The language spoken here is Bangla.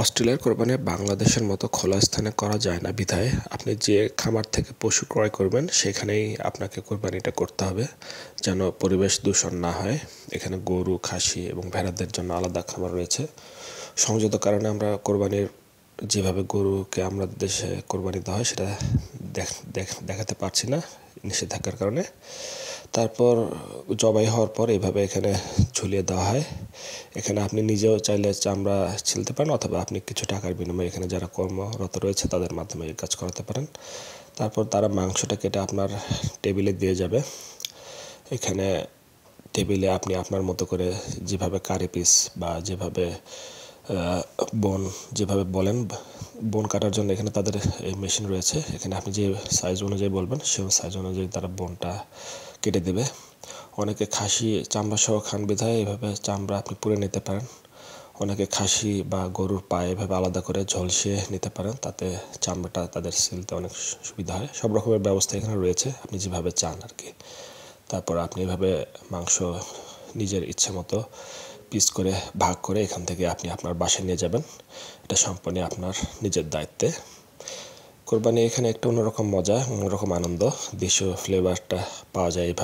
অস্ট্রেলিয়ার কোরবানি বাংলাদেশের মতো খোলা স্থানে করা যায় না বিধায় আপনি যে খামার থেকে পশু ক্রয় করবেন সেখানেই আপনাকে কোরবানিটা করতে হবে যেন পরিবেশ দূষণ না হয়। এখানে গরু, খাসি এবং ভেড়াদের জন্য আলাদা খামার রয়েছে। সংযত কারণে আমরা কোরবানির যেভাবে গরুকে আমাদের দেশে কোরবানি দেওয়া হয় সেটা দেখাতে পারছি না নিষেধাজ্ঞার কারণে। তারপর জবাই হওয়ার পর এইভাবে এখানে ঝুলিয়ে দেওয়া হয়। এখানে আপনি নিজেও চাইলে চামড়া ছিলতে পারেন অথবা আপনি কিছু টাকার বিনিময়ে এখানে যারা কর্মরত রয়েছে তাদের মাধ্যমে এই কাজ করাতে পারেন। তারপর তারা মাংসটা কেটে আপনার টেবিলে দিয়ে যাবে। এখানে টেবিলে আপনি আপনার মতো করে যেভাবে কারি পিস বা যেভাবে বোন যেভাবে বলেন বোন কাটার জন্য এখানে তাদের এই মেশিন রয়েছে। এখানে আপনি যে সাইজ অনুযায়ী বলবেন সেই সাইজ অনুযায়ী তারা বোনটা কেটে দেবে। অনেকে খাসি চামড়া সহ খান বিধায় এভাবে চামড়া আপনি পুড়ে নিতে পারেন। অনেকে খাসি বা গরুর পায়ে এভাবে আলাদা করে ঝলসিয়ে নিতে পারেন, তাতে চামড়াটা তাদের সিলতে অনেক সুবিধা হয়। সব রকমের ব্যবস্থা এখানে রয়েছে আপনি যেভাবে চান আর কি। তারপর আপনি এভাবে মাংস নিজের ইচ্ছে মতো পিস করে ভাগ করে এখান থেকে আপনি আপনার বাসায় নিয়ে যাবেন। এটা সম্পূর্ণ আপনার নিজের দায়িত্বে। কোরবানি এখানে একটা অন্যরকম মজা, অন্যরকম আনন্দ, দেশীয় ফ্লেভারটা পাওয়া যায় এইভাবে।